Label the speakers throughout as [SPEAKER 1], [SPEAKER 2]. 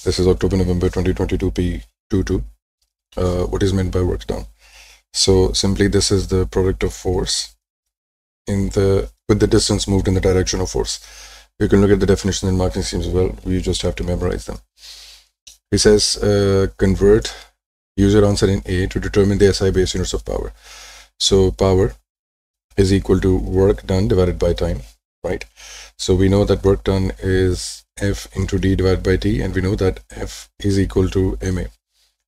[SPEAKER 1] This is October, November 2022 P22. What is meant by work done? So simply this is the product of force with the distance moved in the direction of force. You can look at the definitions and marking schemes as well. We just have to memorize them. He says convert, use your answer in A to determine the SI base units of power. So power is equal to work done divided by time, right? So we know that work done is F into D divided by T, and we know that F is equal to MA.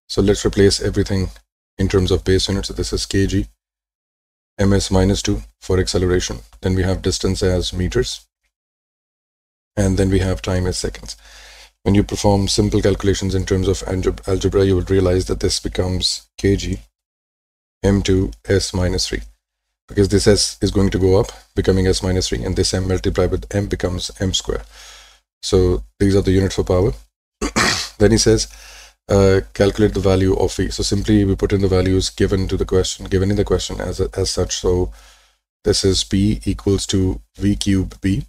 [SPEAKER 1] So let's replace everything in terms of base units. So this is kg, ms minus 2 for acceleration. Then we have distance as meters, and then we have time as seconds. When you perform simple calculations in terms of algebra, you would realize that this becomes kg m2 s minus 3, because this s is going to go up, becoming s minus 3, and this m multiplied with m becomes m square. So these are the units for power. Then he says calculate the value of V. So simply we put in the values given in the question as such. So this is P equals to V cube B.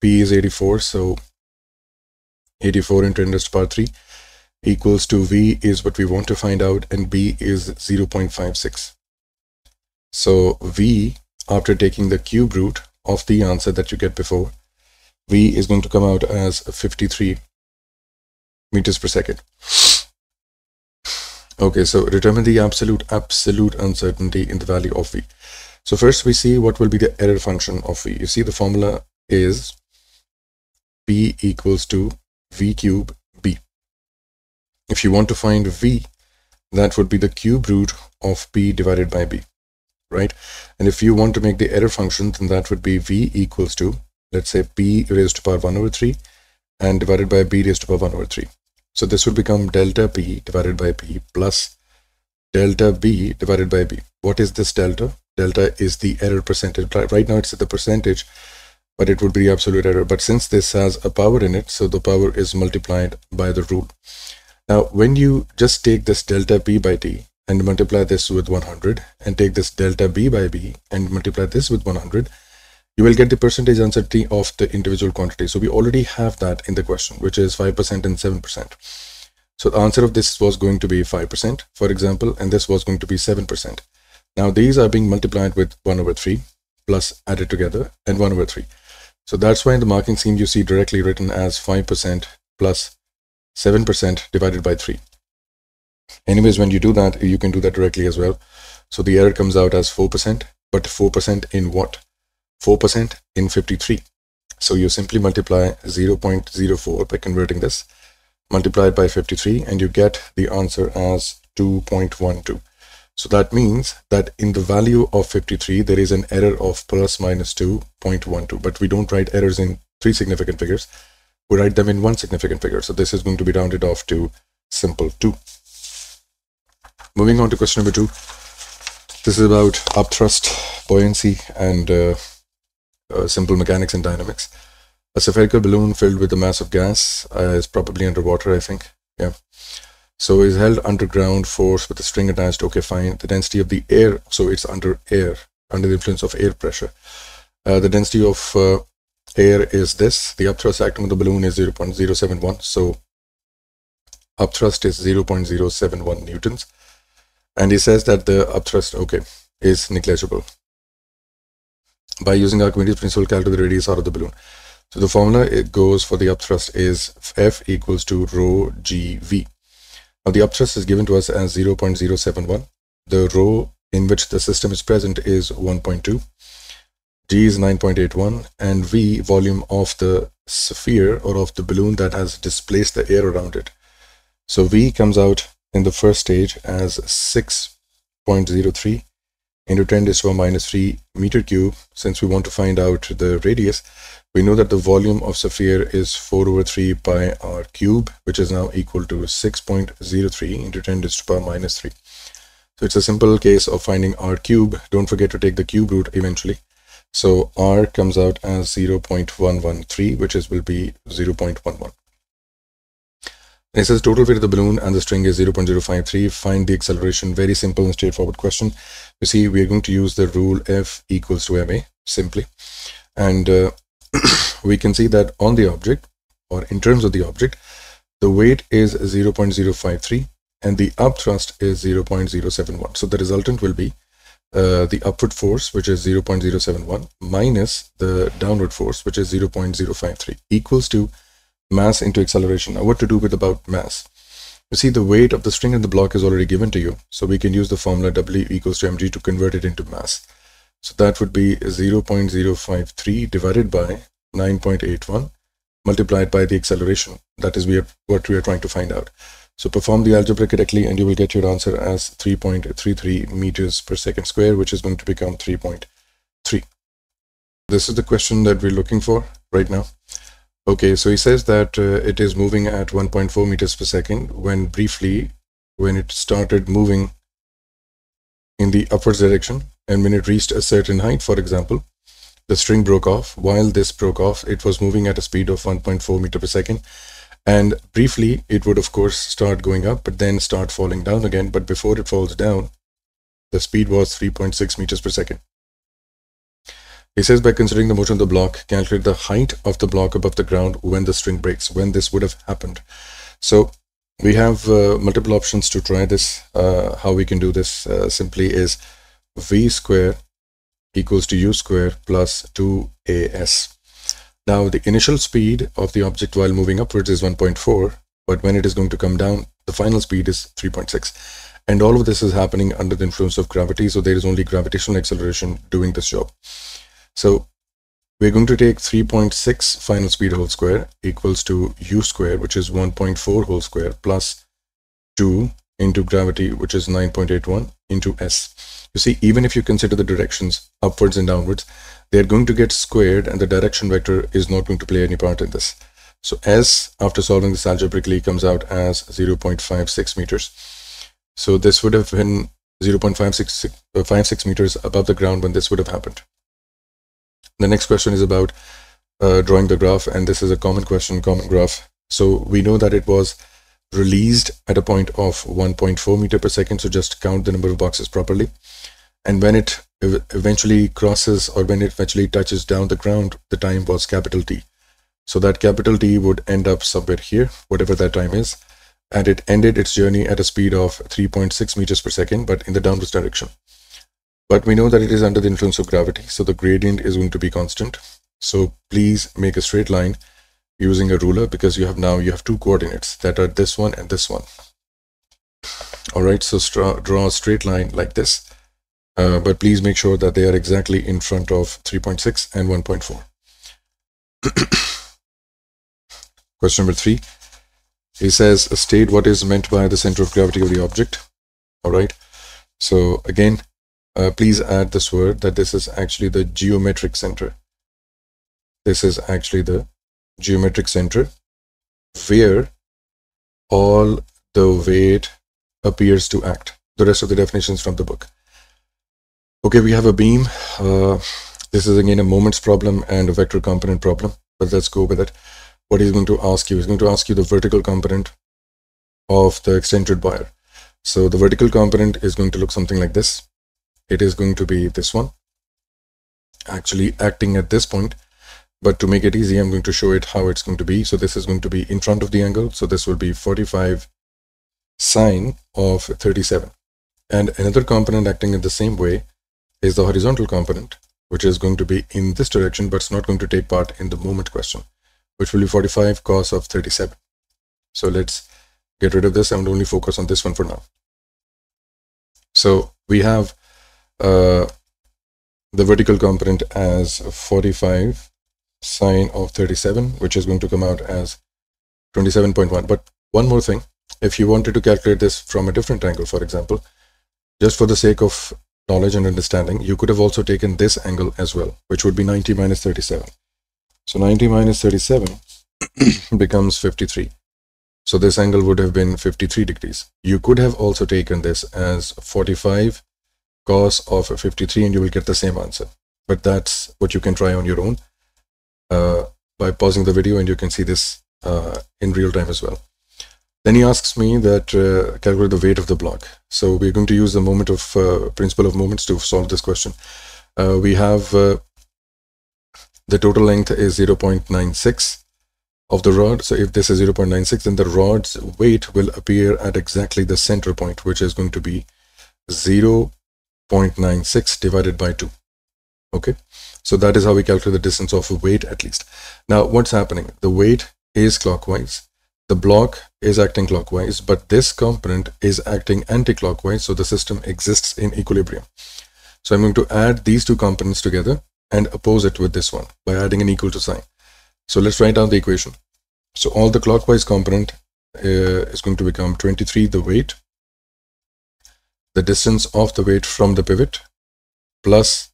[SPEAKER 1] P is 84, so 84 into 10 raised to the power 3 equals to V is what we want to find out, and B is 0.56. So V, after taking the cube root of the answer that you get before, V is going to come out as 53 meters per second. Okay, so determine the absolute uncertainty in the value of V. So first we see what will be the error function of V. You see the formula is P equals to V cube B. If you want to find V, that would be the cube root of P divided by B, right? And if you want to make the error function, then that would be V equals to, let's say, P raised to power 1 over 3 and divided by B raised to power 1 over 3. So this would become delta P divided by P plus delta B divided by B. What is this delta? Delta is the error percentage. Right now it's the percentage, but it would be absolute error. But since this has a power in it, so the power is multiplied by the rule. Now, when you just take this delta P by T and multiply this with 100, and take this delta B by B and multiply this with 100, you will get the percentage uncertainty of the individual quantity. So we already have that in the question, which is 5% and 7%. So the answer of this was going to be 5%, for example, and this was going to be 7%. Now these are being multiplied with 1 over 3 plus added together and 1 over 3. So that's why in the marking scheme you see directly written as 5% plus 7% divided by 3. Anyways, when you do that, you can do that directly as well. So the error comes out as 4%, but 4% in what? 4% in 53. So you simply multiply 0.04 by converting this, multiplied by 53, and you get the answer as 2.12. So that means that in the value of 53, there is an error of plus minus 2.12, but we don't write errors in 3 significant figures. We write them in 1 significant figure. So this is going to be rounded off to simple 2. Moving on to question number 2. This is about upthrust, buoyancy, and simple mechanics and dynamics. A spherical balloon filled with a mass of gas is probably underwater, I think. Yeah. So is held under ground force with a string attached. Okay, fine. The density of the air, so it's under air, under the influence of air pressure. The density of air is this. The upthrust acting on the balloon is 0.071. So upthrust is 0.071 newtons. And he says that the upthrust, okay, is negligible. By using Archimedes principle, calculate the radius out of the balloon. So the formula it goes for the upthrust is F equals to rho GV. Now the upthrust is given to us as 0.071. The rho in which the system is present is 1.2. G is 9.81, and V, volume of the sphere or of the balloon that has displaced the air around it. So V comes out in the first stage as 6.03 into 10 raised to the minus 3 meter cube. Since we want to find out the radius, we know that the volume of sphere is 4 over 3 pi r cube, which is now equal to 6.03 into 10 raised to the power minus 3. So it's a simple case of finding r cube. Don't forget to take the cube root eventually. So r comes out as 0.113, which will be 0.11. And it says total weight of the balloon and the string is 0.053. Find the acceleration. Very simple and straightforward question. You see, we are going to use the rule F equals to ma simply. And we can see that on the object, or in terms of the object, the weight is 0.053 and the upthrust is 0.071. So the resultant will be the upward force, which is 0.071, minus the downward force, which is 0.053, equals to mass into acceleration. Now what to do with about mass? You see, the weight of the string and the block is already given to you, so we can use the formula W equals to mg to convert it into mass. So that would be 0.053 divided by 9.81 multiplied by the acceleration. That is what we are trying to find out. So perform the algebra correctly and you will get your answer as 3.33 meters per second square, which is going to become 3.3. This is the question that we're looking for right now. Okay, so he says that it is moving at 1.4 meters per second when it started moving in the upwards direction, and when it reached a certain height, for example, the string broke off. While this broke off, it was moving at a speed of 1.4 meter per second. And briefly, it would of course start going up, but then start falling down again. But before it falls down, the speed was 3.6 meters per second. He says, by considering the motion of the block, calculate the height of the block above the ground when the string breaks, when this would have happened. So we have multiple options to try this. How we can do this simply is v square equals to u square plus 2as. Now the initial speed of the object while moving upwards is 1.4, but when it is going to come down, the final speed is 3.6. And all of this is happening under the influence of gravity, so there is only gravitational acceleration doing this job. So we're going to take 3.6 final speed whole square equals to u square, which is 1.4 whole square, plus 2 into gravity, which is 9.81 into s. You see, even if you consider the directions upwards and downwards, they are going to get squared and the direction vector is not going to play any part in this. So s, after solving this algebraically, comes out as 0.56 meters. So this would have been 0.56 meters above the ground when this would have happened. The next question is about drawing the graph, and this is a common question, common graph. So we know that it was released at a point of 1.4 meter per second, so just count the number of boxes properly. And when it eventually crosses, or when it eventually touches down the ground, the time was capital T. So that capital T would end up somewhere here, whatever that time is, and it ended its journey at a speed of 3.6 meters per second, but in the downwards direction. But we know that it is under the influence of gravity, so the gradient is going to be constant. So please make a straight line using a ruler, because you have two coordinates that are this one and this one. All right, so draw a straight line like this, but please make sure that they are exactly in front of 3.6 and 1.4. Question number 3. He says, state what is meant by the center of gravity of the object. All right, so again, please add this word that this is actually the geometric center. This is actually the geometric center where all the weight appears to act. The rest of the definitions from the book. Okay, we have a beam. This is again a moments problem and a vector component problem, but let's go with it. What he's going to ask you, he's going to ask you the vertical component of the extended wire. So the vertical component is going to look something like this. It is going to be this one, actually acting at this point. But to make it easy, I'm going to show it how it's going to be. So this is going to be in front of the angle. So this will be 45 sine of 37. And another component acting in the same way is the horizontal component, which is going to be in this direction, but it's not going to take part in the moment question, which will be 45 cos of 37. So let's get rid of this and only focus on this one for now. So we have the vertical component as 45 sine of 37, which is going to come out as 27.1. But one more thing, if you wanted to calculate this from a different angle, for example, just for the sake of knowledge and understanding, you could have also taken this angle as well, which would be 90 minus 37. So 90 minus 37 becomes 53. So this angle would have been 53 degrees. You could have also taken this as 45 cos of 53 and you will get the same answer. But that's what you can try on your own by pausing the video, and you can see this in real time as well. Then he asks me that calculate the weight of the block. So we're going to use the moment of principle of moments to solve this question. We have the total length is 0.96 of the rod. So if this is 0.96, then the rod's weight will appear at exactly the center point, which is going to be 0.96 divided by 2. Okay, so that is how we calculate the distance of a weight at least. Now what's happening? The weight is clockwise, the block is acting clockwise, but this component is acting anti-clockwise, so the system exists in equilibrium. So I'm going to add these two components together and oppose it with this one by adding an equal to sign. So let's write down the equation. So all the clockwise component is going to become 23 the weight, the distance of the weight from the pivot, plus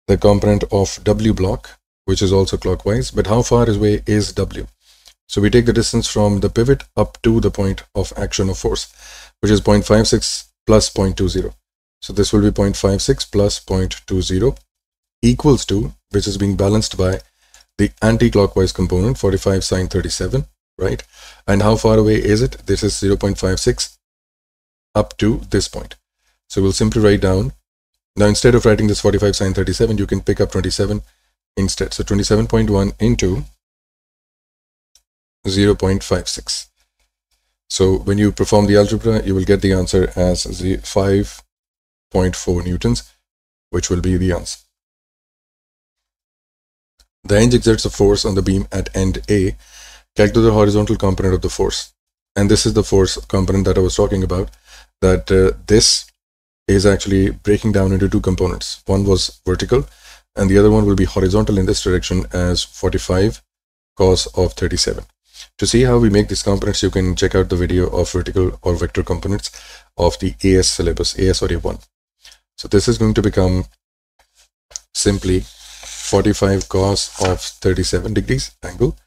[SPEAKER 1] the component of W block, which is also clockwise, but how far away is W? So we take the distance from the pivot up to the point of action of force, which is 0.56 plus 0.20. So this will be 0.56 plus 0.20 equals to, which is being balanced by the anti-clockwise component, 45 sine 37, right? And how far away is it? This is 0.56 up to this point. So we'll simply write down. Now, instead of writing this 45 sine 37, you can pick up 27 instead. So 27.1 into 0.56. So when you perform the algebra, you will get the answer as 5.4 newtons, which will be the answer. The hinge exerts a force on the beam at end A. Calculate the horizontal component of the force. And this is the force component that I was talking about, that this is actually breaking down into two components. One was vertical and the other one will be horizontal in this direction as 45 cos of 37. To see how we make these components, you can check out the video of vertical or vector components of the AS syllabus, AS or A1. So this is going to become simply 45 cos of 37 degrees angle,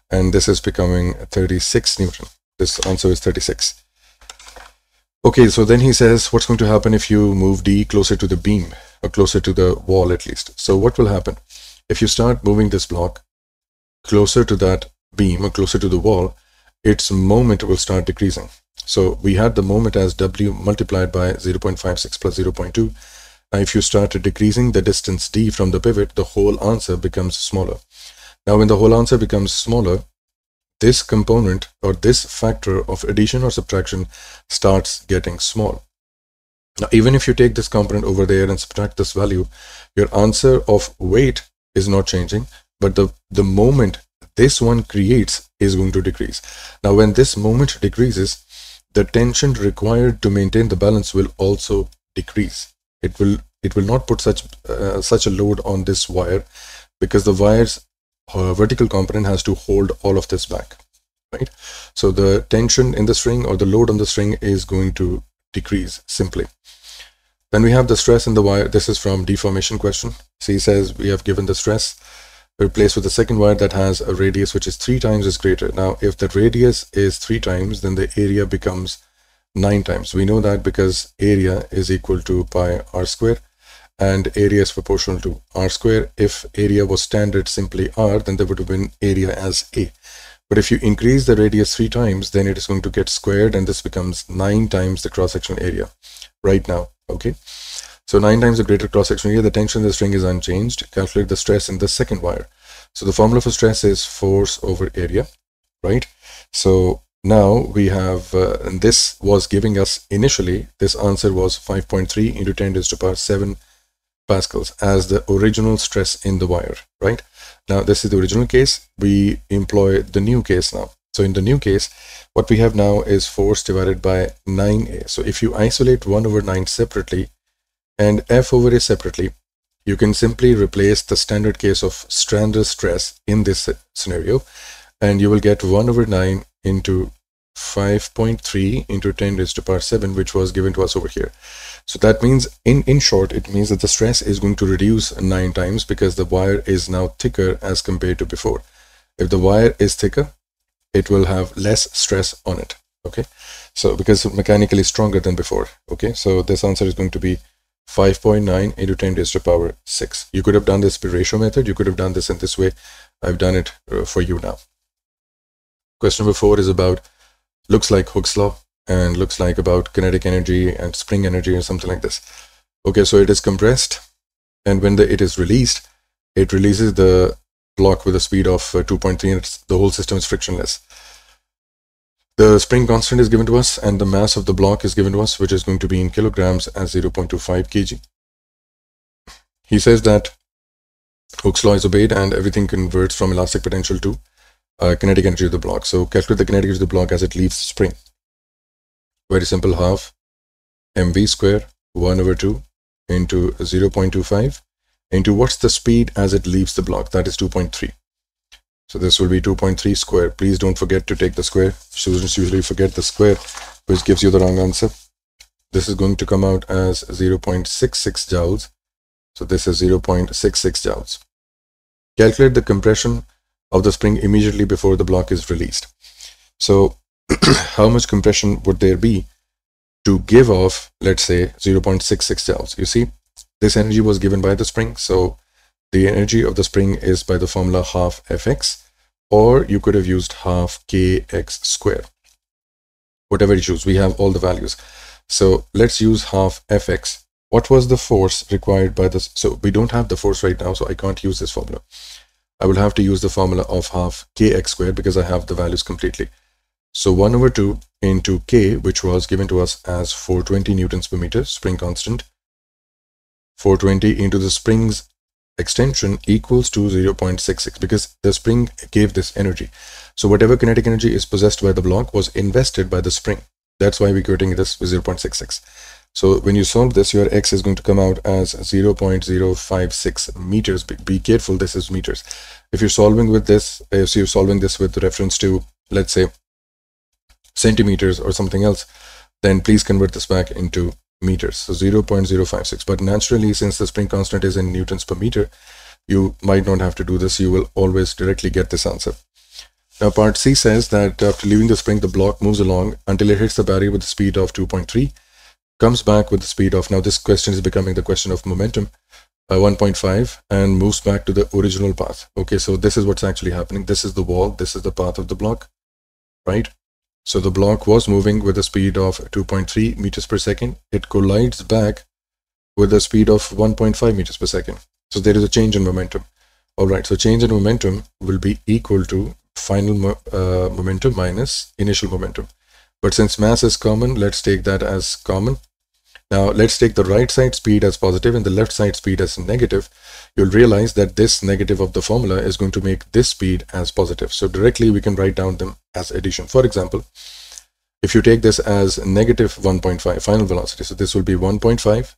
[SPEAKER 1] and this is becoming 36 Newton. This answer is 36. Okay, so then he says, what's going to happen if you move D closer to the beam, or closer to the wall at least? So what will happen? If you start moving this block closer to that beam or closer to the wall, its moment will start decreasing. So we had the moment as W multiplied by 0.56 plus 0.2. Now if you start decreasing the distance D from the pivot, the whole answer becomes smaller. Now when the whole answer becomes smaller, this component or this factor of addition or subtraction starts getting small. Now, even if you take this component over there and subtract this value, your answer of weight is not changing, but the moment this one creates is going to decrease. Now, when this moment decreases, the tension required to maintain the balance will also decrease. It will not put such a load on this wire, because the wire's vertical component has to hold all of this back, right? So the tension in the string or the load on the string is going to decrease simply. Then we have the stress in the wire. This is from deformation question. So he says we have given the stress replaced with the second wire that has a radius which is 3 times as greater. Now if the radius is 3 times, then the area becomes 9 times. We know that because area is equal to pi r square, and area is proportional to r square. If area was standard simply r, then there would have been area as a. But if you increase the radius 3 times, then it is going to get squared, and this becomes 9 times the cross-sectional area right now. Okay, so 9 times the greater cross-sectional area. The tension in the string is unchanged. Calculate the stress in the second wire. So the formula for stress is force over area, right? So now we have, and this was giving us initially, this answer was 5.3 into 10 raised to the power 7 pascals as the original stress in the wire, right? Now this is the original case. We employ the new case now. So in the new case, what we have now is force divided by 9a. So if you isolate 1 over 9 separately and f over a separately, you can simply replace the standard case of stranded stress in this scenario, and you will get 1 over 9 into 5.3 into 10 raised to the power 7, which was given to us over here. So that means, in short, it means that the stress is going to reduce 9 times because the wire is now thicker as compared to before. If the wire is thicker, it will have less stress on it. Okay, so because it's mechanically stronger than before. Okay, so this answer is going to be 5.9 into 10 raised to the power 6. You could have done this by ratio method. You could have done this in this way. I've done it for you now. Question number 4 is about, looks like Hooke's law, and looks like about kinetic energy and spring energy or something like this. Okay, so it is compressed, and when it is released, it releases the block with a speed of 2.3, and the whole system is frictionless. The spring constant is given to us, and the mass of the block is given to us, which is going to be in kilograms as 0.25 kg. He says that Hooke's law is obeyed and everything converts from elastic potential to kinetic energy of the block. So calculate the kinetic energy of the block as it leaves the spring. Very simple, half mv square 1/2 into 0.25 into what's the speed as it leaves the block, that is 2.3. So this will be 2.3 square. Please don't forget to take the square. Students usually forget the square, which gives you the wrong answer. This is going to come out as 0.66 joules. So this is 0.66 joules. Calculate the compression of the spring immediately before the block is released. So how much compression would there be to give off, let's say, 0.66 joules? You see, this energy was given by the spring. So the energy of the spring is by the formula half Fx, or you could have used half kx square. Whatever you choose, we have all the values. So let's use half Fx. What was the force required by this? So we don't have the force right now, so I can't use this formula. I will have to use the formula of half kx squared because I have the values completely. So 1/2 into k, which was given to us as 420 newtons per meter, spring constant. 420 into the spring's extension equals to 0.66 because the spring gave this energy. So whatever kinetic energy is possessed by the block was invested by the spring. That's why we're getting this with 0.66. So when you solve this, your x is going to come out as 0.056 meters. Be careful, this is meters. If you're solving with this, if you're solving this with reference to, let's say, centimeters or something else, then please convert this back into meters. So 0.056. But naturally, since the spring constant is in newtons per meter, you might not have to do this. You will always directly get this answer. Now part C says that after leaving the spring, the block moves along until it hits the barrier with the speed of 2.3, comes back with the speed of, now this question is becoming the question of momentum, 1.5, and moves back to the original path. Okay, so this is what's actually happening. This is the wall, this is the path of the block, right? So the block was moving with a speed of 2.3 meters per second. It collides back with a speed of 1.5 meters per second. So there is a change in momentum. All right, so change in momentum will be equal to final momentum minus initial momentum. But since mass is common, let's take that as common. Now let's take the right side speed as positive and the left side speed as negative. You'll realize that this negative of the formula is going to make this speed as positive. So directly we can write down them as addition. For example, if you take this as negative 1.5 final velocity, so this will be 1.5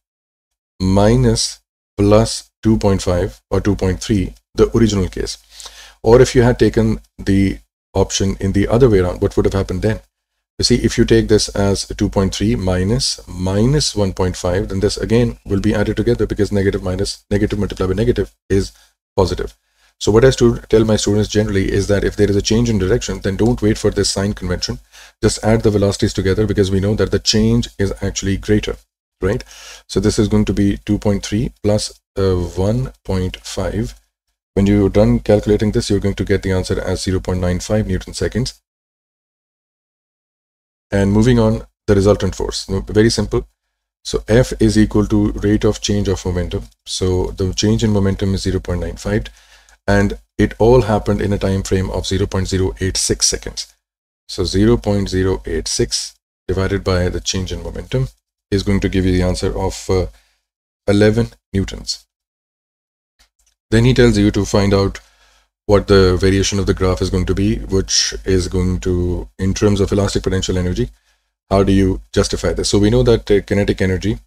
[SPEAKER 1] minus plus 2.5 or 2.3, the original case. Or if you had taken the option in the other way around, what would have happened then? You see, if you take this as 2.3 minus 1.5, then this again will be added together because negative minus negative multiplied by negative is positive. So what I tell my students generally is that if there is a change in direction, then don't wait for this sign convention. Just add the velocities together because we know that the change is actually greater, right? So this is going to be 2.3 plus 1.5. When you're done calculating this, you're going to get the answer as 0.95 Newton seconds. And moving on, the resultant force, very simple. So F is equal to rate of change of momentum. So the change in momentum is 0.95, and it all happened in a time frame of 0.086 seconds. So 0.086 divided by the change in momentum is going to give you the answer of 11 newtons. Then he tells you to find out what the variation of the graph is going to be, which is going to, in terms of elastic potential energy, how do you justify this? So we know that kinetic energy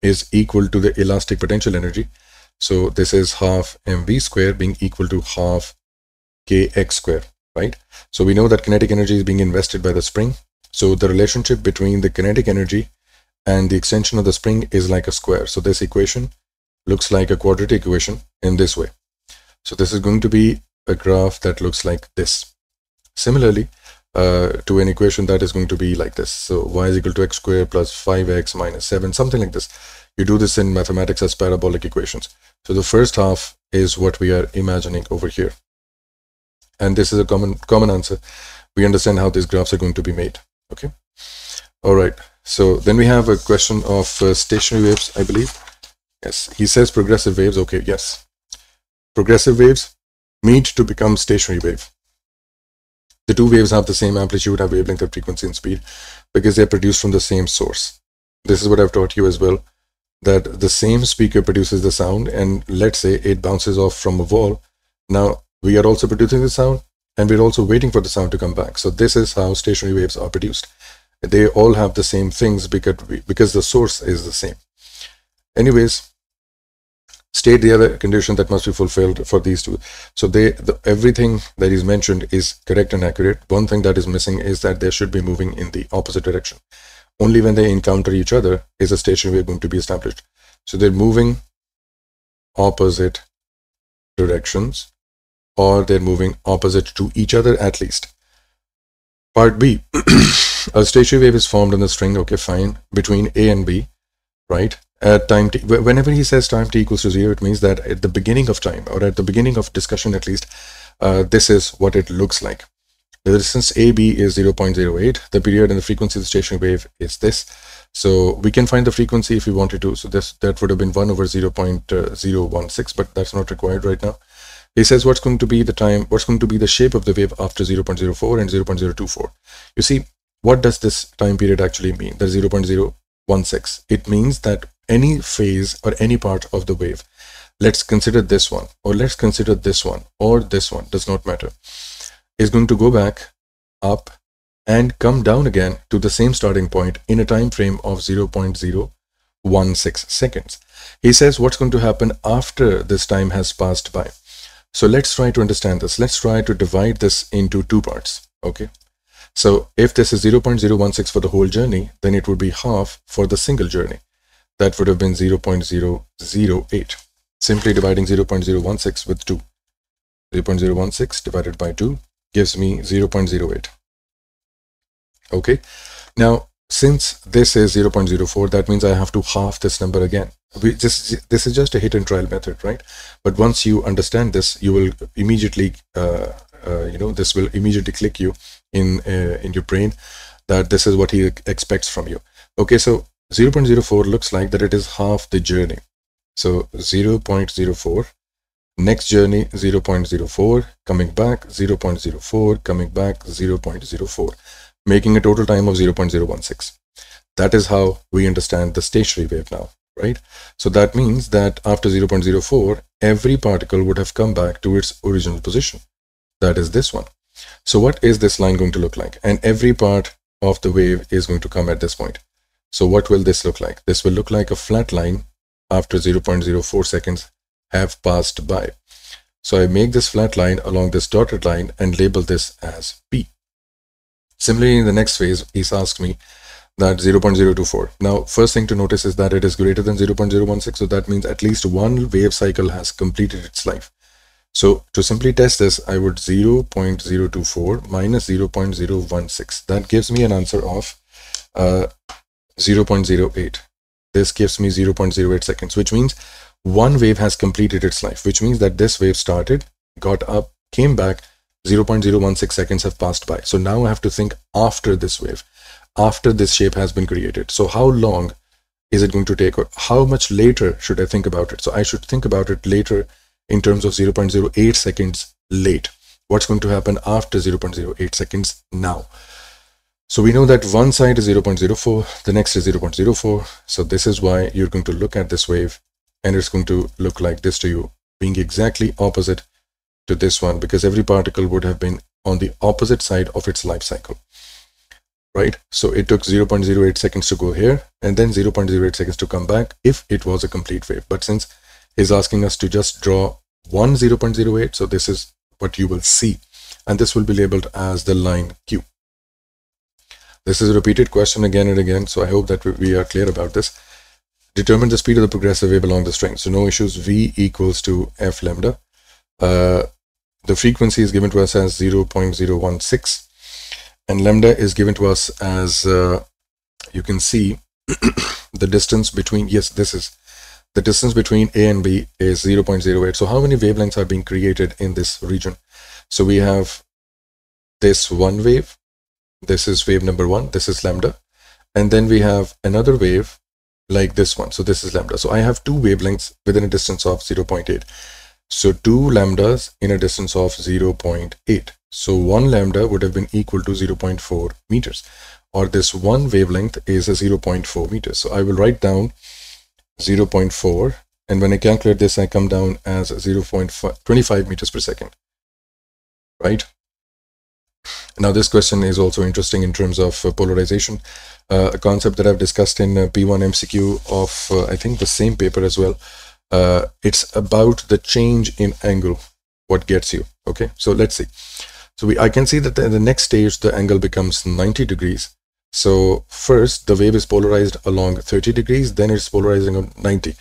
[SPEAKER 1] is equal to the elastic potential energy. So this is half mv square being equal to half kx square, right? So we know that kinetic energy is being invested by the spring. So the relationship between the kinetic energy and the extension of the spring is like a square. So this equation looks like a quadratic equation in this way. So this is going to be a graph that looks like this. Similarly, to an equation that is going to be like this. So y is equal to x squared plus 5x minus 7, something like this. You do this in mathematics as parabolic equations. So the first half is what we are imagining over here. And this is a common answer. We understand how these graphs are going to be made. Okay. All right. So then we have a question of stationary waves, I believe. Yes. He says progressive waves. Okay. Yes. Progressive waves. meet to become stationary wave. The two waves have the same amplitude, have wavelength, and frequency and speed because they're produced from the same source. This is what I've taught you as well, that the same speaker produces the sound, and let's say it bounces off from a wall. Now we are also producing the sound, and we're also waiting for the sound to come back. So this is how stationary waves are produced. They all have the same things because the source is the same. Anyways, state the other condition that must be fulfilled for these two. So everything that is mentioned is correct and accurate. One thing that is missing is that they should be moving in the opposite direction. Only when they encounter each other is a stationary wave going to be established. So they're moving opposite directions, or they're moving opposite to each other at least. Part B, a stationary wave is formed on the string, okay, fine, between A and B, right? At time t, whenever he says time t equals to 0, it means that at the beginning of time, or at the beginning of discussion at least, this is what it looks like. The distance AB is 0.08. The period and the frequency of the stationary wave is this. So we can find the frequency if we wanted to. So that would have been 1 over 0.016, but that's not required right now. He says what's going to be the time, what's going to be the shape of the wave after 0.04 and 0.024. You see, what does this time period actually mean? The 0.016. It means that any phase or any part of the wave, let's consider this one, or let's consider this one, or this one, does not matter, is going to go back up and come down again to the same starting point in a time frame of 0.016 seconds. He says what's going to happen after this time has passed by. So let's try to understand this. Let's try to divide this into two parts. Okay. So if this is 0.016 for the whole journey, then it would be half for the single journey. That would have been 0.008. Simply dividing 0.016 with 2. 0.016 divided by 2 gives me 0.08. Okay. Now, since this is 0.04, that means I have to half this number again. This is just a hit and trial method, right? But once you understand this, you will immediately, this will immediately click you in your brain that this is what he expects from you. Okay, so 0.04 looks like that it is half the journey. So 0.04, next journey 0.04, coming back 0.04, coming back 0.04, making a total time of 0.016. That is how we understand the stationary wave now, right? So that means that after 0.04, every particle would have come back to its original position. That is this one. So what is this line going to look like? And every part of the wave is going to come at this point. So what will this look like? This will look like a flat line after 0.04 seconds have passed by. So I make this flat line along this dotted line and label this as P. Similarly, in the next phase, he's asked me that 0.024. Now, first thing to notice is that it is greater than 0.016. So that means at least one wave cycle has completed its life. So to simply test this, I would 0.024 minus 0.016. That gives me an answer of 0.08. This gives me 0.08 seconds, which means one wave has completed its life, which means that this wave started, got up, came back, 0.016 seconds have passed by. So now I have to think after this wave, after this shape has been created. So how long is it going to take, or how much later should I think about it? So I should think about it later in terms of 0.08 seconds late. What's going to happen after 0.08 seconds now? So we know that one side is 0.04, the next is 0.04. So this is why you're going to look at this wave and it's going to look like this to you, being exactly opposite to this one, because every particle would have been on the opposite side of its life cycle, right? So it took 0.08 seconds to go here and then 0.08 seconds to come back if it was a complete wave. But since he's asking us to just draw one 0.08, so this is what you will see, and this will be labeled as the line Q. This is a repeated question again and again, so I hope that we are clear about this. Determine the speed of the progressive wave along the string. So no issues. V equals to F lambda. The frequency is given to us as 0.016, and lambda is given to us as, you can see, the distance between, yes, this is the distance between A and B is 0.08. So how many wavelengths are being created in this region? So we have this one wave. This is wave number one. This is lambda. And then we have another wave like this one. So this is lambda. So I have two wavelengths within a distance of 0.8. So 2 lambdas in a distance of 0.8. So 1 lambda would have been equal to 0.4 meters, or this one wavelength is a 0.4 meters. So I will write down 0.4, and when I calculate this, I come down as 0.25 meters per second, right? Now this question is also interesting in terms of polarization, a concept that I've discussed in P1 MCQ of I think the same paper as well. It's about the change in angle, what gets you. Okay, so let's see. So I can see that in the next stage the angle becomes 90 degrees. So first the wave is polarized along 30 degrees, then it's polarizing on 90.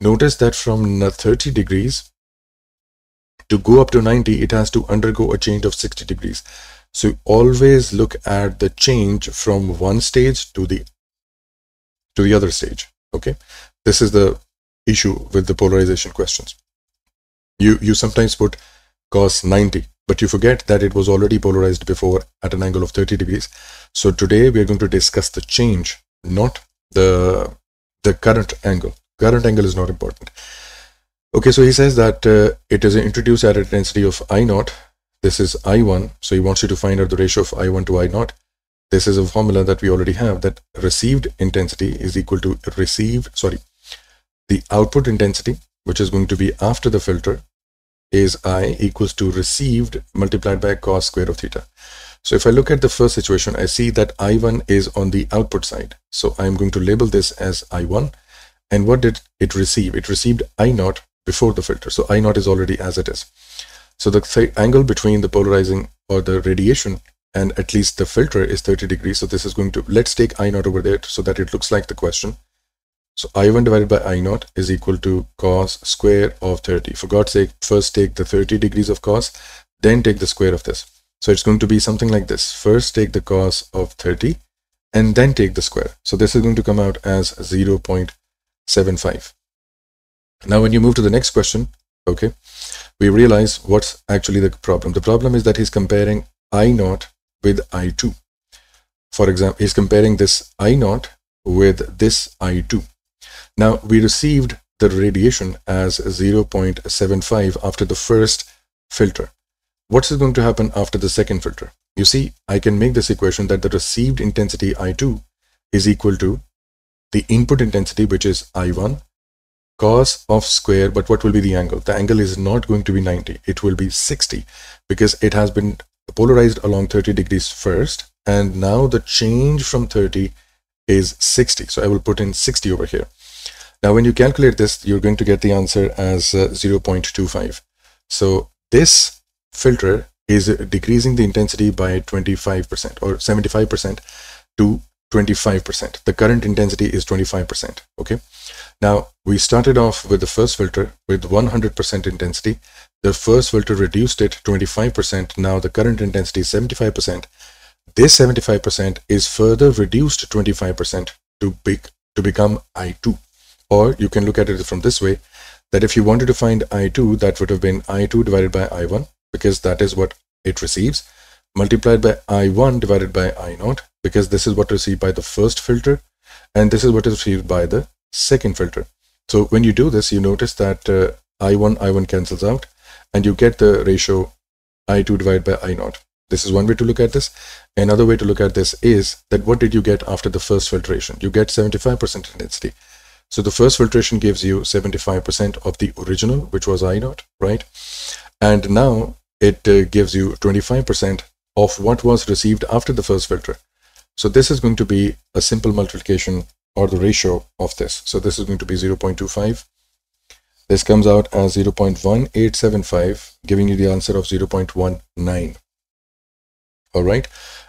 [SPEAKER 1] Notice that from 30 degrees to go up to 90, it has to undergo a change of 60 degrees. So always look at the change from one stage to the other stage. Okay, this is the issue with the polarization questions. You sometimes put cos 90, but you forget that it was already polarized before at an angle of 30 degrees. So today we are going to discuss the change, not the current angle. Current angle is not important. Okay, so he says that it is introduced at a density of I naught. This is I1, so he wants you to find out the ratio of I1 to I naught. This is a formula that we already have, that received intensity is equal to the output intensity, which is going to be after the filter, is I equals to received multiplied by cos square of theta. So if I look at the first situation, I see that I1 is on the output side. So I'm going to label this as I1. And what did it receive? It received I naught before the filter. So I naught is already as it is. So the angle between the polarizing or the radiation and at least the filter is 30 degrees. So this is going to, let's take I naught over there so that it looks like the question. So I1 divided by I naught is equal to cos square of 30. For God's sake, first take the 30 degrees of cos, then take the square of this. So it's going to be something like this. First take the cos of 30 and then take the square. So this is going to come out as 0.75. Now when you move to the next question, okay, we realize what's actually the problem. The problem is that he's comparing I naught with I2. For example, he's comparing this I naught with this I2. Now we received the radiation as 0.75 after the first filter. What is going to happen after the second filter? You see, I can make this equation that the received intensity I2 is equal to the input intensity, which is I1, cos of square, but what will be the angle? The angle is not going to be 90, it will be 60, because it has been polarized along 30 degrees first, and now the change from 30 is 60. So I will put in 60 over here. Now when you calculate this, you're going to get the answer as 0.25. So this filter is decreasing the intensity by 25% or 75% to 25%. The current intensity is 25%. Okay. Now we started off with the first filter with 100% intensity. The first filter reduced it 25%. Now the current intensity is 75%. This 75% is further reduced 25% to become I2. Or you can look at it from this way, that if you wanted to find I2, that would have been I2 divided by I1, because that is what it receives, multiplied by I1 divided by I naught, because this is what received by the first filter, and this is what is received by the second filter. So when you do this, you notice that I1 cancels out, and you get the ratio I2 divided by I naught. This is one way to look at this. Another way to look at this is that what did you get after the first filtration? You get 75% intensity. So the first filtration gives you 75% of the original, which was I naught, right? And now it gives you 25% of what was received after the first filter. So this is going to be a simple multiplication or the ratio of this. So this is going to be 0.25. This comes out as 0.1875, giving you the answer of 0.19. All right.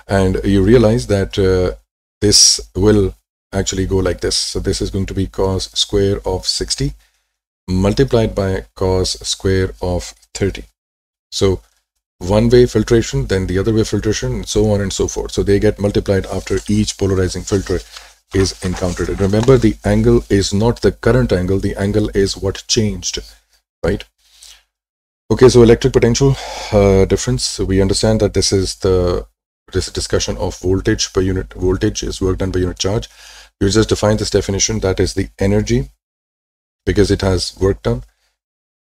[SPEAKER 1] And you realize that this will actually go like this. So this is going to be cos square of 60 multiplied by cos square of 30. So one way filtration, then the other way filtration, and so on and so forth. So they get multiplied after each polarizing filter is encountered. And remember, the angle is not the current angle, the angle is what changed, right? Okay, so electric potential difference. So we understand that this is this discussion of voltage per unit. Voltage is work done per unit charge. You just define this definition, that is the energy, because it has work done,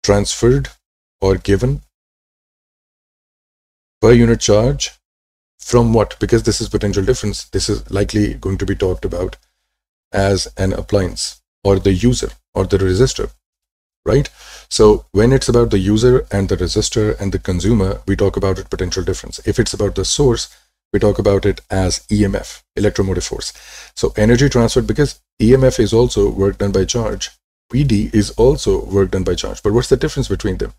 [SPEAKER 1] transferred or given per unit charge from what? Because this is potential difference, this is likely going to be talked about as an appliance or the user or the resistor, right? So when it's about the user and the resistor and the consumer, we talk about it potential difference. If it's about the source, we talk about it as EMF, electromotive force. So energy transferred, because EMF is also work done by charge, PD is also work done by charge. But what's the difference between them?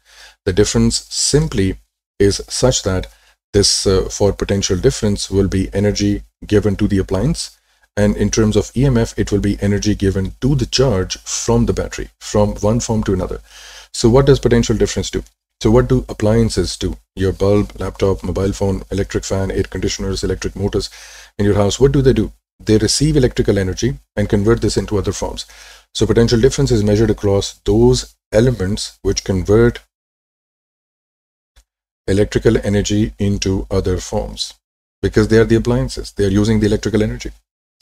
[SPEAKER 1] The difference simply is such that this for potential difference will be energy given to the appliance, and in terms of EMF, it will be energy given to the charge from the battery, from one form to another. So what does potential difference do? So what do appliances do? Your bulb, laptop, mobile phone, electric fan, air conditioners, electric motors in your house, what do? They receive electrical energy and convert this into other forms. So potential difference is measured across those elements which convert electrical energy into other forms, because they are the appliances. They are using the electrical energy,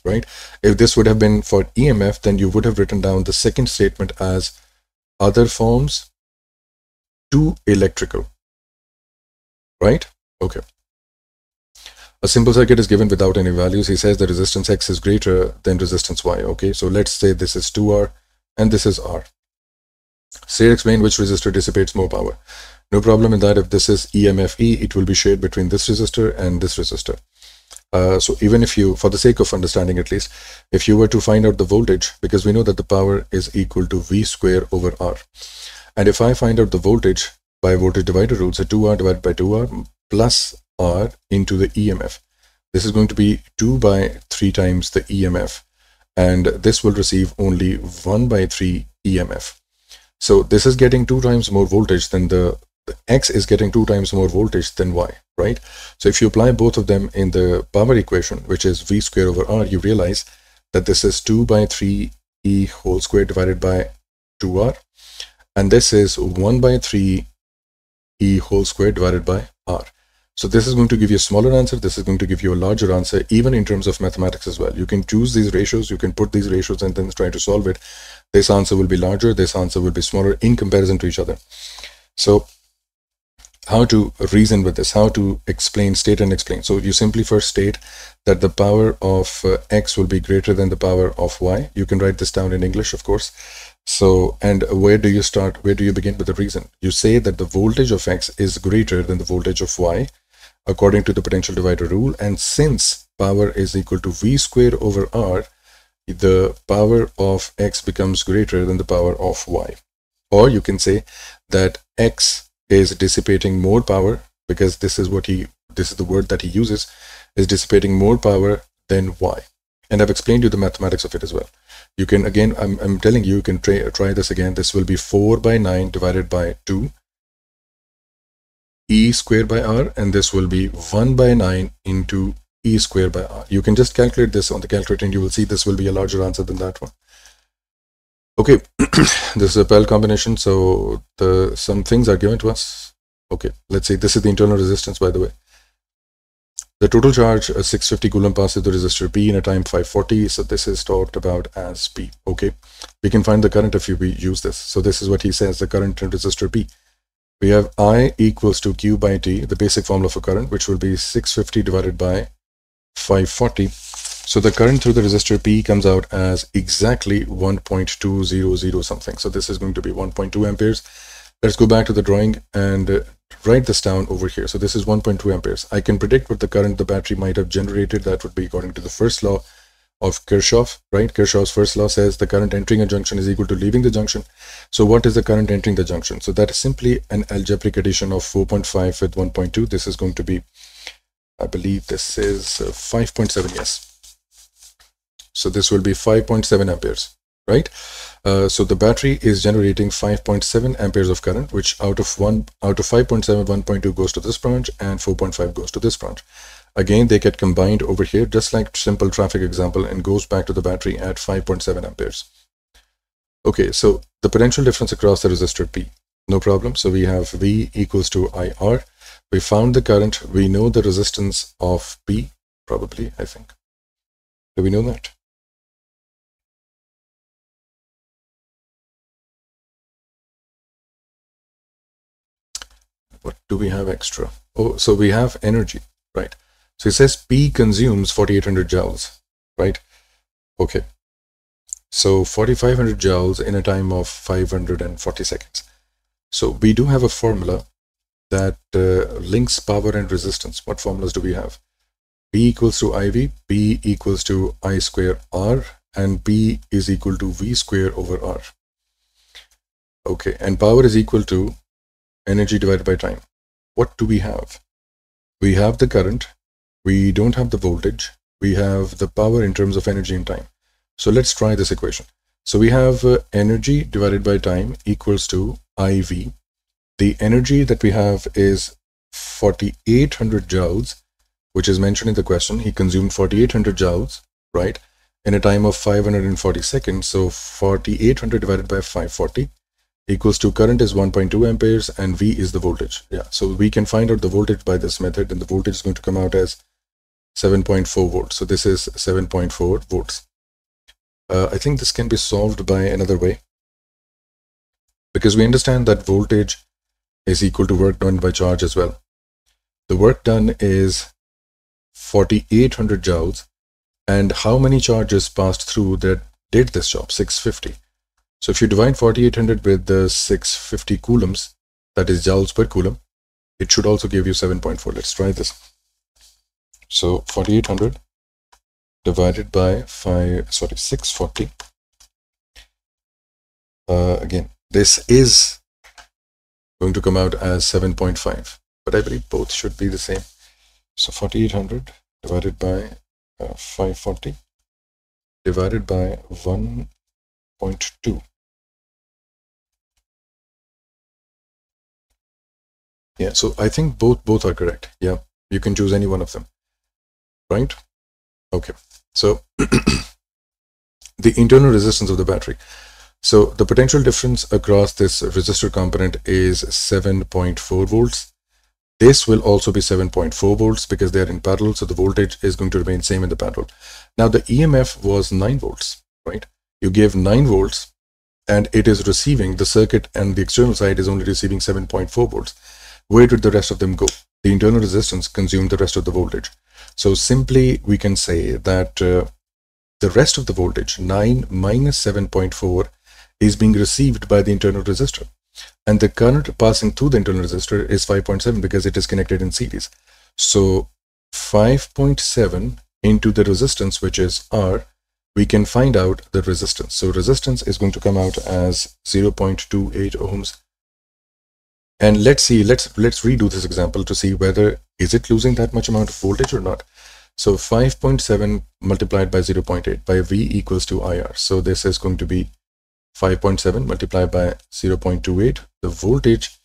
[SPEAKER 1] right? If this would have been for EMF, then you would have written down the second statement as other forms to electrical, right? Okay. A simple circuit is given without any values. He says the resistance X is greater than resistance Y. Okay, so let's say this is 2R and this is R. Say, explain which resistor dissipates more power. No problem in that. If this is EMF E, it will be shared between this resistor and this resistor. So even if you, for the sake of understanding at least, if you were to find out the voltage, because we know that the power is equal to V square over R. And if I find out the voltage by voltage divider rule, so 2R divided by 2R plus R into the EMF, this is going to be 2 by 3 times the EMF. And this will receive only 1 by 3 EMF. So this is getting 2 times more voltage than the X is getting 2 times more voltage than Y, right? So if you apply both of them in the power equation, which is V square over R, you realize that this is 2 by 3 E whole square divided by 2R. And this is 1 by 3 E whole square divided by R. So this is going to give you a smaller answer. This is going to give you a larger answer, even in terms of mathematics as well. You can choose these ratios, you can put these ratios and then try to solve it. This answer will be larger, this answer will be smaller in comparison to each other. So how to reason with this, how to explain, state and explain. So you simply first state that the power of X will be greater than the power of Y. You can write this down in English, of course. So, and where do you start? Where do you begin with the reason? You say that the voltage of X is greater than the voltage of Y according to the potential divider rule. And since power is equal to V square over R, the power of X becomes greater than the power of Y. Or you can say that X is dissipating more power, because this is the word that he uses, is dissipating more power than Y. And I've explained you the mathematics of it as well. You can, again, I'm telling you, you can try this again. This will be 4 by 9 divided by 2 E squared by R, and this will be 1 by 9 into E squared by R. You can just calculate this on the calculator and you will see this will be a larger answer than that one. Okay, this is a PEL combination, so some things are given to us. Okay, let's say this is the internal resistance, by the way. The total charge, 650 coulomb, passes the resistor P in a time 540. So this is talked about as P. Okay, we can find the current if we use this. So this is what he says, the current in resistor P. We have I equals to Q by T, the basic formula for current, which will be 650 divided by 540. So the current through the resistor P comes out as exactly 1.200 something. So this is going to be 1.2 amperes. Let's go back to the drawing and write this down over here. So this is 1.2 amperes. I can predict what the current the battery might have generated. That would be according to the first law of Kirchhoff, right? Kirchhoff's first law says the current entering a junction is equal to leaving the junction. So what is the current entering the junction? So that is simply an algebraic addition of 4.5 with 1.2. This is going to be, I believe this is 5.7, yes. So this will be 5.7 amperes, right? So the battery is generating 5.7 amperes of current, which out of 5.7, 1.2 goes to this branch and 4.5 goes to this branch. Again, they get combined over here, just like simple traffic example, and goes back to the battery at 5.7 amperes. Okay, so the potential difference across the resistor P, no problem. So we have V equals to IR. We found the current. We know the resistance of P, probably, I think. Do we know that? do we have extra? Oh, so we have energy, right? So it says P consumes 4800 joules, right? Okay. So 4500 joules in a time of 540 seconds. So we do have a formula that links power and resistance. What formulas do we have? P equals to IV, P equals to I square R, and P is equal to V square over R. Okay, and power is equal to energy divided by time. What do we have? We have the current, we don't have the voltage, we have the power in terms of energy and time. So let's try this equation. So we have energy divided by time equals to IV. The energy that we have is 4800 joules, which is mentioned in the question. He consumed 4800 joules, right, in a time of 540 seconds. So 4800 divided by 540 equals to current is 1.2 amperes and V is the voltage. Yeah, so we can find out the voltage by this method, and the voltage is going to come out as 7.4 volts. So this is 7.4 volts. I think this can be solved by another way, because we understand that voltage is equal to work done by charge as well. The work done is 4800 joules, and how many charges passed through that did this job? 650. So if you divide 4800 with the 650 coulombs, that is joules per coulomb, it should also give you 7.4. Let's try this. So 4800 divided by 640. Again, this is going to come out as 7.5, but I believe both should be the same. So 4800 divided by 540 divided by 1.2. Yeah, so I think both are correct. Yeah, you can choose any one of them, right? Okay, so the internal resistance of the battery. So the potential difference across this resistor component is 7.4 volts. This will also be 7.4 volts because they are in parallel, so the voltage is going to remain same in the parallel. Now the EMF was 9 volts, right? You give 9 volts and it is receiving, the circuit and the external side is only receiving 7.4 volts. Where did the rest of them go? The internal resistance consumed the rest of the voltage. So simply we can say that the rest of the voltage, 9 minus 7.4, is being received by the internal resistor. And the current passing through the internal resistor is 5.7 because it is connected in series. So 5.7 into the resistance, which is R, we can find out the resistance. So resistance is going to come out as 0.28 ohms. And let's see, let's redo this example to see whether is it losing that much amount of voltage or not. So 5.7 multiplied by 0.8 by V equals to IR. So this is going to be 5.7 multiplied by 0.28. The voltage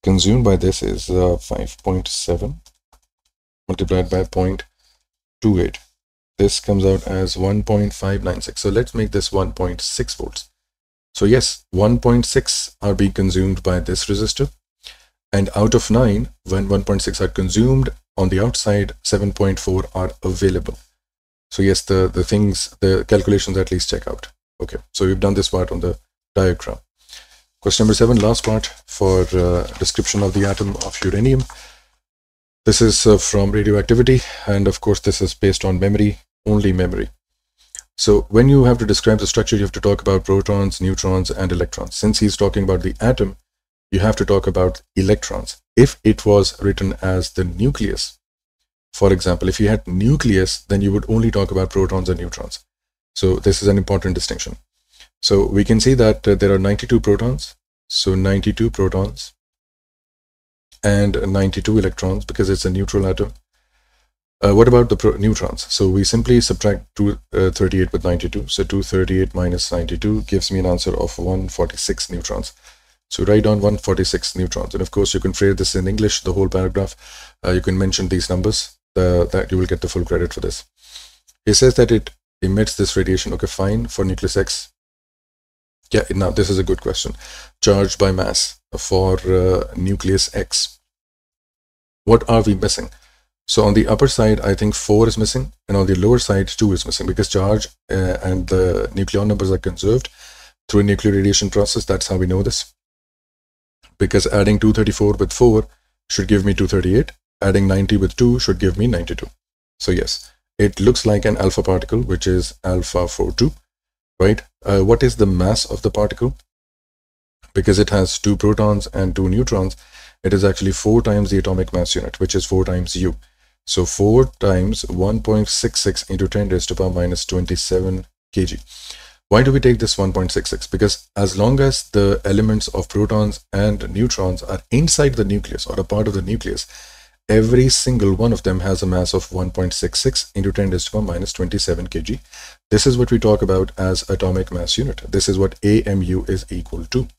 [SPEAKER 1] consumed by this is 5.7 multiplied by 0.28. This comes out as 1.596. So let's make this 1.6 volts. So yes, 1.6 are being consumed by this resistor. And out of 9, when 1.6 are consumed, on the outside, 7.4 are available. So yes, the calculations at least check out. Okay, so we've done this part on the diagram. Question number 7, last part for description of the atom of uranium. This is from radioactivity, and of course this is based on memory, only memory. So when you have to describe the structure, you have to talk about protons, neutrons, and electrons. Since he's talking about the atom, you have to talk about electrons. If it was written as the nucleus, for example, if you had nucleus, then you would only talk about protons and neutrons. So this is an important distinction. So we can see that there are 92 protons. So 92 protons and 92 electrons because it's a neutral atom. What about the neutrons? So we simply subtract 238 with 92. So 238 minus 92 gives me an answer of 146 neutrons. So write down 146 neutrons. And of course, you can phrase this in English, the whole paragraph. You can mention these numbers, that you will get the full credit for this. It says that it emits this radiation. Okay, fine, for nucleus X. Yeah, now this is a good question. Charged by mass for nucleus X. What are we missing? So on the upper side, I think 4 is missing, and on the lower side, 2 is missing because charge and the nucleon numbers are conserved through a nuclear radiation process. That's how we know this. Because adding 234 with 4 should give me 238. Adding 90 with 2 should give me 92. So yes, it looks like an alpha particle, which is alpha 42, right? What is the mass of the particle? Because it has 2 protons and 2 neutrons, it is actually 4 times the atomic mass unit, which is 4 times U. So 4 times 1.66 into 10 raised to the power minus 27 kg. Why do we take this 1.66? Because as long as the elements of protons and neutrons are inside the nucleus or a part of the nucleus, every single one of them has a mass of 1.66 into 10 raised to the power minus 27 kg. This is what we talk about as atomic mass unit. This is what AMU is equal to.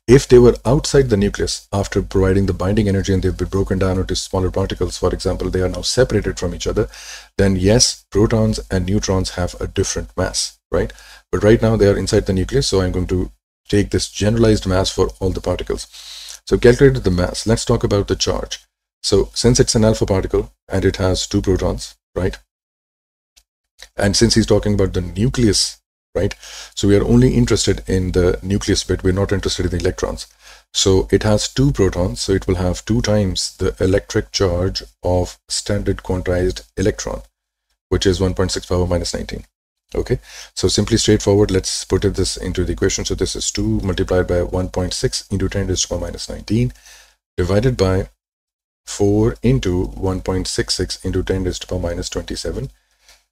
[SPEAKER 1] If they were outside the nucleus after providing the binding energy and they've been broken down into smaller particles, for example, they are now separated from each other, then yes, protons and neutrons have a different mass, right? But right now they are inside the nucleus, so I'm going to take this generalized mass for all the particles. So calculated the mass. Let's talk about the charge. So since it's an alpha particle and it has 2 protons, right? And since he's talking about the nucleus, right? So we are only interested in the nucleus bit. We're not interested in the electrons. So it has 2 protons. So it will have 2 times the electric charge of standard quantized electron, which is 1.6 power minus 19. Okay. So simply straightforward. Let's put this into the equation. So this is 2 multiplied by 1.6 into 10 raised to the power minus 19 divided by 4 into 1.66 into 10 raised to the power minus 27.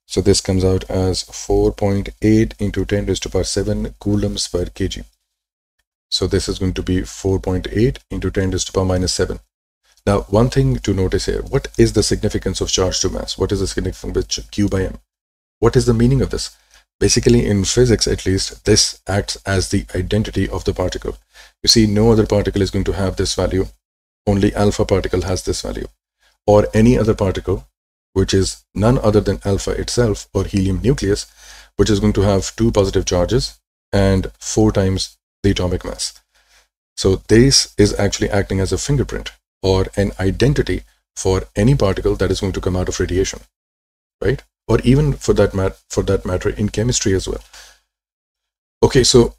[SPEAKER 1] So this comes out as 4.8 into 10 raised to the power 7 coulombs per kg. So this is going to be 4.8 into 10 raised to the power minus 7. Now, one thing to notice here, what is the significance of charge to mass? What is the significance with Q by M? What is the meaning of this? Basically, in physics at least, this acts as the identity of the particle. You see, no other particle is going to have this value. Only alpha particle has this value. Or any other particle, which is none other than alpha itself or helium nucleus, which is going to have 2 positive charges and 4 times the atomic mass. So this is actually acting as a fingerprint or an identity for any particle that is going to come out of radiation, right? Or even for that matter in chemistry as well. Okay, so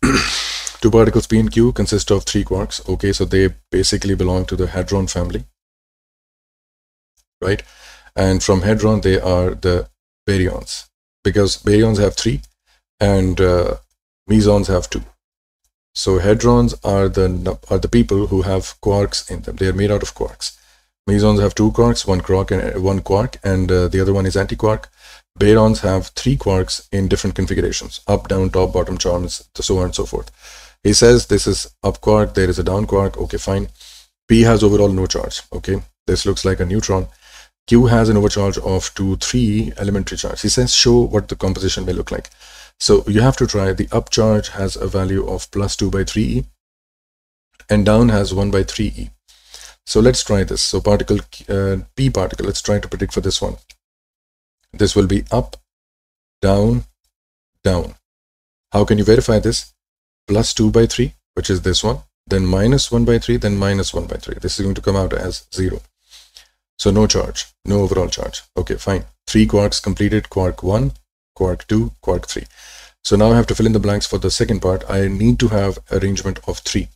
[SPEAKER 1] 2 particles P and Q consist of 3 quarks. Okay, so they basically belong to the hadron family, right? And from hadron, they are the baryons, because baryons have 3 and mesons have 2. So hadrons are the people who have quarks in them. They are made out of quarks. Mesons have 2 quarks, one quark, and the other one is antiquark. Baryons have 3 quarks in different configurations: up, down, top, bottom charms, so on and so forth. He says this is up quark, there is a down quark. Okay, fine. P has overall no charge. Okay, this looks like a neutron. Q has an overcharge of 3 elementary charge. He says show what the composition may look like. So you have to try. The up charge has a value of plus 2 by 3e and down has 1 by 3e. So let's try this. So particle P particle, let's try to predict for this one. This will be up, down, down. How can you verify this? Plus 2 by 3, which is this one, then minus 1 by 3, then minus 1 by 3. This is going to come out as 0. So no charge, no overall charge. Okay, fine. 3 quarks completed, quark 1, quark 2, quark 3. So now I have to fill in the blanks for the second part. I need to have arrangement of 3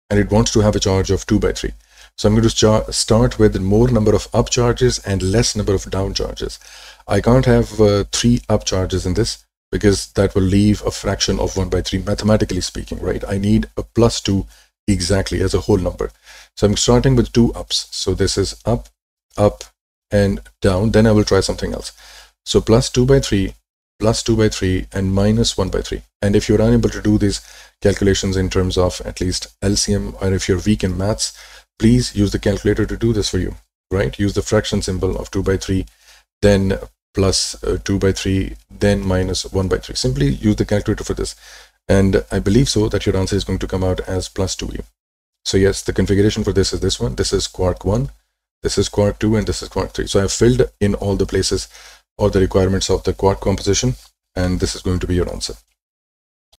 [SPEAKER 1] and it wants to have a charge of 2 by 3. So I'm going to start with more number of up charges and less number of down charges. I can't have 3 up charges in this because that will leave a fraction of 1 by 3 mathematically speaking, right? I need a plus 2 exactly as a whole number. So I'm starting with 2 ups. So this is up, up and down. Then I will try something else. So plus 2 by 3, plus 2 by 3 and minus 1 by 3. And if you're unable to do these calculations in terms of at least LCM, or if you're weak in maths, please use the calculator to do this for you, right? Use the fraction symbol of 2 by 3, then plus 2 by 3, then minus 1 by 3. Simply use the calculator for this. And I believe so that your answer is going to come out as plus 2u. So yes, the configuration for this is this one. This is quark 1, this is quark 2, and this is quark 3. So I've filled in all the places or the requirements of the quark composition, and this is going to be your answer.